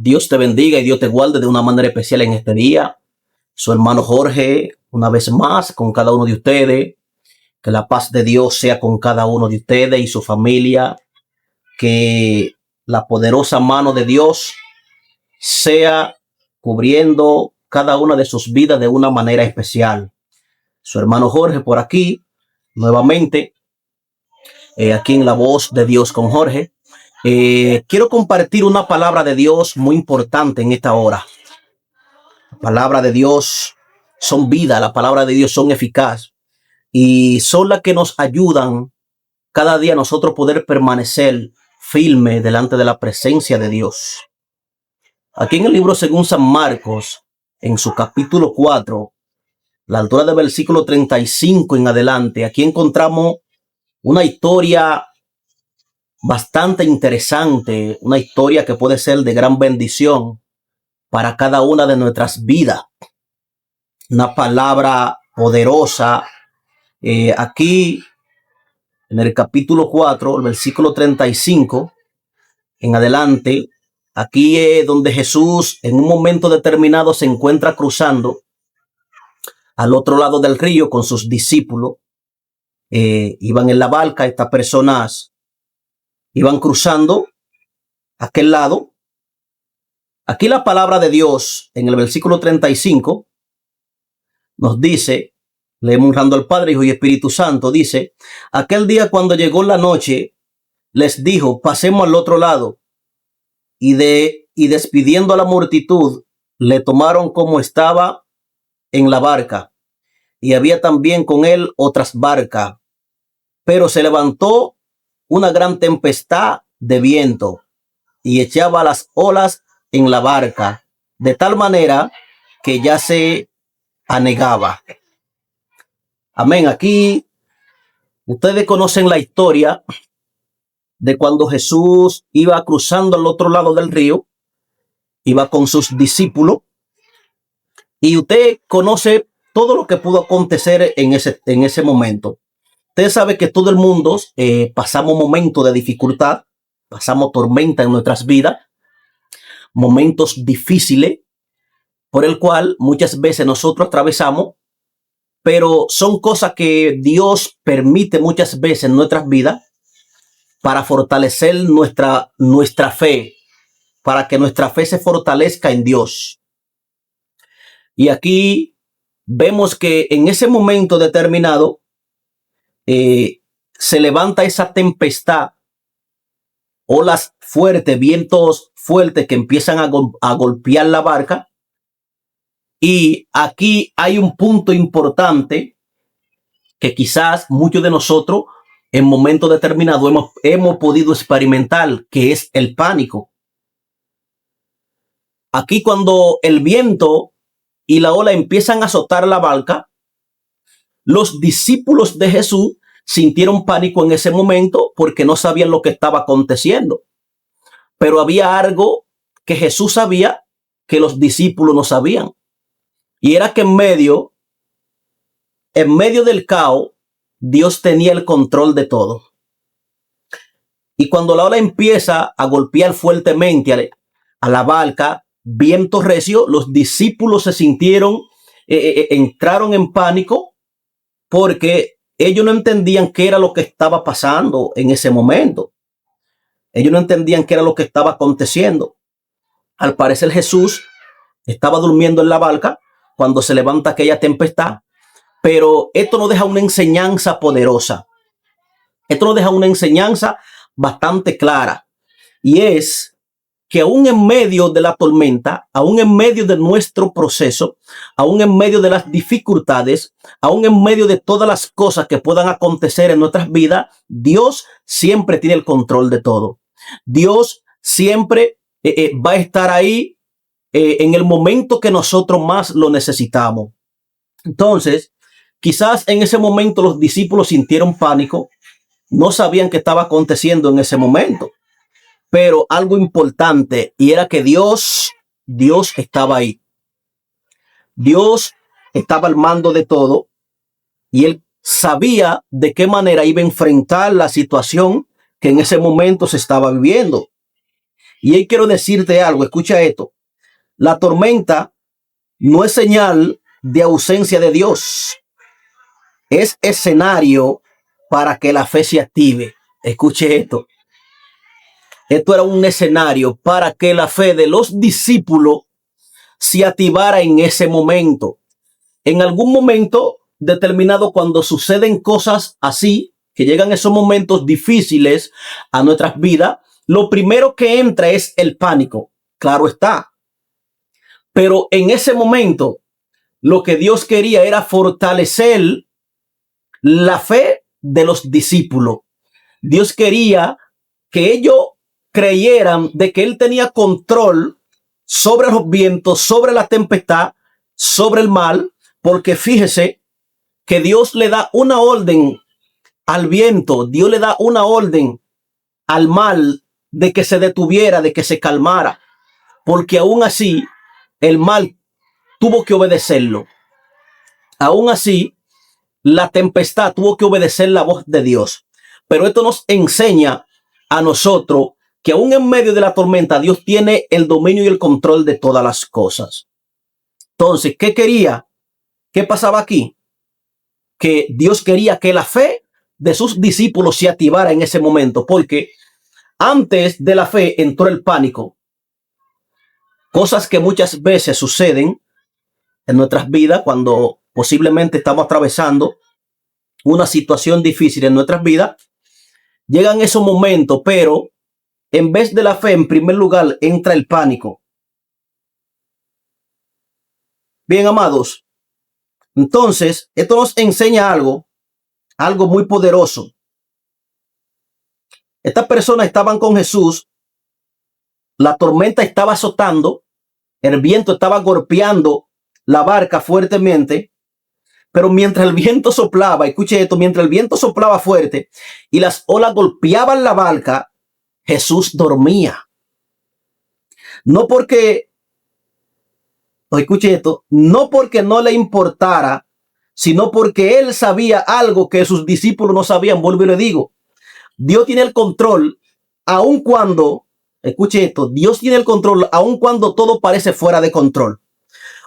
Dios te bendiga y Dios te guarde de una manera especial en este día. Su hermano Jorge, una vez más, con cada uno de ustedes. Que la paz de Dios sea con cada uno de ustedes y su familia. Que la poderosa mano de Dios sea cubriendo cada una de sus vidas de una manera especial. Su hermano Jorge por aquí, nuevamente, aquí en La Voz de Dios con Jorge. Quiero compartir una palabra de Dios muy importante en esta hora. La palabra de Dios son vida, la palabra de Dios son eficaz y son las que nos ayudan cada día a nosotros poder permanecer firme delante de la presencia de Dios. Aquí en el libro según San Marcos, en su capítulo 4, la altura del versículo 35 en adelante, aquí encontramos una historia bastante interesante, una historia que puede ser de gran bendición para cada una de nuestras vidas. Una palabra poderosa. Aquí en el capítulo 4, el versículo 35 en adelante, aquí es donde Jesús en un momento determinado se encuentra cruzando al otro lado del río con sus discípulos. Iban en la barca, estas personas iban cruzando aquel lado. Aquí la palabra de Dios en el versículo 35 nos dice, leemos honrando al Padre, Hijo y Espíritu Santo, dice: aquel día cuando llegó la noche, les dijo, pasemos al otro lado. Y despidiendo a la multitud, le tomaron como estaba en la barca. Y había también con él otras barcas. Pero se levantó una gran tempestad de viento y echaba las olas en la barca, de tal manera que ya se anegaba. Amén. Aquí ustedes conocen la historia de cuando Jesús iba cruzando al otro lado del río, iba con sus discípulos, y usted conoce todo lo que pudo acontecer en ese momento. Usted sabe que todo el mundo pasamos momentos de dificultad, pasamos tormenta en nuestras vidas, momentos difíciles por el cual muchas veces nosotros atravesamos, pero son cosas que Dios permite muchas veces en nuestras vidas para fortalecer nuestra fe, para que nuestra fe se fortalezca en Dios. Y aquí vemos que en ese momento determinado se levanta esa tempestad, olas fuertes, vientos fuertes que empiezan a golpear la barca. Y aquí hay un punto importante que quizás muchos de nosotros en momentos determinados hemos podido experimentar, que es el pánico. Aquí cuando el viento y la ola empiezan a azotar la barca, los discípulos de Jesús sintieron pánico en ese momento porque no sabían lo que estaba aconteciendo. Pero había algo que Jesús sabía que los discípulos no sabían. Y era que en medio del caos, Dios tenía el control de todo. Y cuando la ola empieza a golpear fuertemente a la barca, viento recio, los discípulos se sintieron, entraron en pánico porque ellos no entendían qué era lo que estaba pasando en ese momento. Ellos no entendían qué era lo que estaba aconteciendo. Al parecer Jesús estaba durmiendo en la barca cuando se levanta aquella tempestad. Pero esto nos deja una enseñanza poderosa. Esto nos deja una enseñanza bastante clara. Y es que aún en medio de la tormenta, aún en medio de nuestro proceso, aún en medio de las dificultades, aún en medio de todas las cosas que puedan acontecer en nuestras vidas, Dios siempre tiene el control de todo. Dios siempre va a estar ahí en el momento que nosotros más lo necesitamos. Entonces, quizás en ese momento los discípulos sintieron pánico, no sabían qué estaba aconteciendo en ese momento, pero algo importante, y era que Dios estaba ahí. Dios estaba al mando de todo y él sabía de qué manera iba a enfrentar la situación que en ese momento se estaba viviendo. Y ahí quiero decirte algo, escucha esto. La tormenta no es señal de ausencia de Dios, es escenario para que la fe se active. Escuche esto. Esto era un escenario para que la fe de los discípulos se activara en ese momento. En algún momento determinado, cuando suceden cosas así, que llegan esos momentos difíciles a nuestras vidas, lo primero que entra es el pánico. Claro está. Pero en ese momento, lo que Dios quería era fortalecer la fe de los discípulos. Dios quería que ellos creyeran de que Él tenía control sobre los vientos, sobre la tempestad, sobre el mal, porque fíjese que Dios le da una orden al viento, Dios le da una orden al mal de que se detuviera, de que se calmara, porque aún así el mal tuvo que obedecerlo. Aún así, la tempestad tuvo que obedecer la voz de Dios. Pero esto nos enseña a nosotros que aún en medio de la tormenta, Dios tiene el dominio y el control de todas las cosas. Entonces, ¿qué quería? ¿Qué pasaba aquí? Que Dios quería que la fe de sus discípulos se activara en ese momento, porque antes de la fe entró el pánico. Cosas que muchas veces suceden en nuestras vidas cuando posiblemente estamos atravesando una situación difícil en nuestras vidas. Llegan esos momentos, pero en vez de la fe, en primer lugar, entra el pánico. Bien, amados. Entonces, esto nos enseña algo muy poderoso. Estas personas estaban con Jesús, la tormenta estaba azotando, el viento estaba golpeando la barca fuertemente, pero mientras el viento soplaba, escuche esto, mientras el viento soplaba fuerte y las olas golpeaban la barca, Jesús dormía. No porque, escuche esto, no porque no le importara, sino porque él sabía algo que sus discípulos no sabían. Vuelvo y le digo, Dios tiene el control, aun cuando, escuche esto, Dios tiene el control, aun cuando todo parece fuera de control.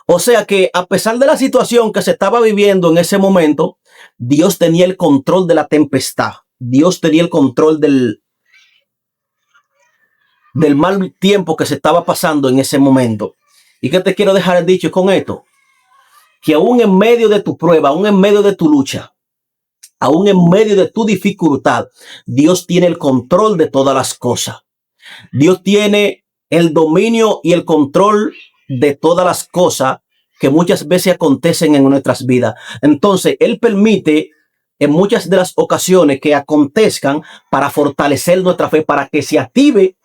O sea que a pesar de la situación que se estaba viviendo en ese momento, Dios tenía el control de la tempestad. Dios tenía el control del mal tiempo que se estaba pasando en ese momento. ¿Y qué te quiero dejar dicho con esto? Que aún en medio de tu prueba, aún en medio de tu lucha, aún en medio de tu dificultad, Dios tiene el control de todas las cosas. Dios tiene el dominio y el control de todas las cosas que muchas veces acontecen en nuestras vidas. Entonces, Él permite en muchas de las ocasiones que acontezcan para fortalecer nuestra fe, para que se active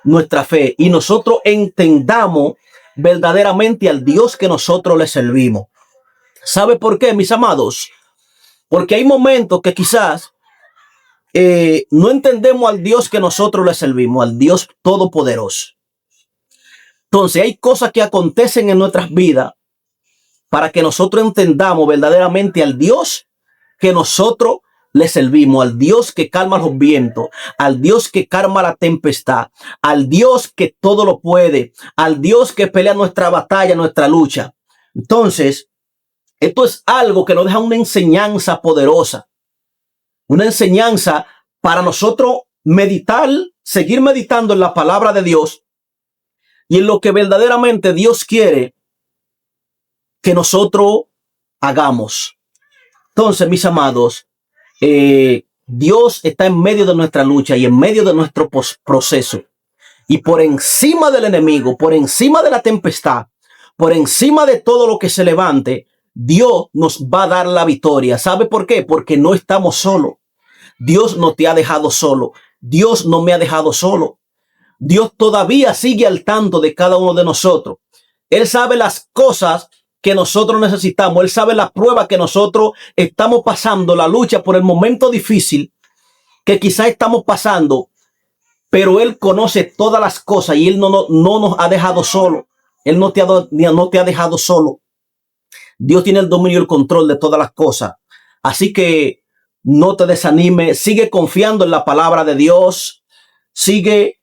nuestra fe y nosotros entendamos verdaderamente al Dios que nosotros le servimos. ¿Sabe por qué, mis amados? Porque hay momentos que quizás no entendemos al Dios que nosotros le servimos, al Dios todopoderoso. Entonces hay cosas que acontecen en nuestras vidas para que nosotros entendamos verdaderamente al Dios que nosotros le servimos, al Dios que calma los vientos, al Dios que calma la tempestad, al Dios que todo lo puede, al Dios que pelea nuestra batalla, nuestra lucha. Entonces, esto es algo que nos deja una enseñanza poderosa, una enseñanza para nosotros meditar, seguir meditando en la palabra de Dios y en lo que verdaderamente Dios quiere que nosotros hagamos. Entonces, mis amados, Dios está en medio de nuestra lucha y en medio de nuestro proceso. Y por encima del enemigo, por encima de la tempestad, por encima de todo lo que se levante, Dios nos va a dar la victoria. ¿Sabe por qué? Porque no estamos solos. Dios no te ha dejado solo. Dios no me ha dejado solo. Dios todavía sigue al tanto de cada uno de nosotros. Él sabe las cosas que nosotros necesitamos. Él sabe la prueba que nosotros estamos pasando, la lucha por el momento difícil que quizás estamos pasando, pero Él conoce todas las cosas y Él no nos ha dejado solo. Él no te ha dejado solo. Dios tiene el dominio y el control de todas las cosas. Así que no te desanimes, sigue confiando en la palabra de Dios, sigue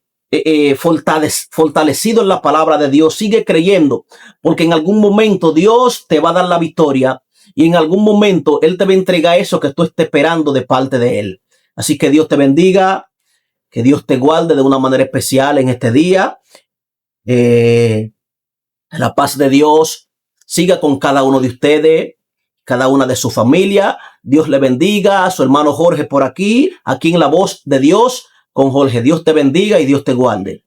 fortalecido en la palabra de Dios. Sigue creyendo, porque en algún momento Dios te va a dar la victoria y en algún momento Él te va a entregar eso que tú estés esperando de parte de Él. Así que Dios te bendiga, que Dios te guarde de una manera especial en este día. La paz de Dios siga con cada uno de ustedes, cada una de su familia. Dios le bendiga. A su hermano Jorge por aquí en La Voz de Dios con Jorge. Dios te bendiga y Dios te guarde.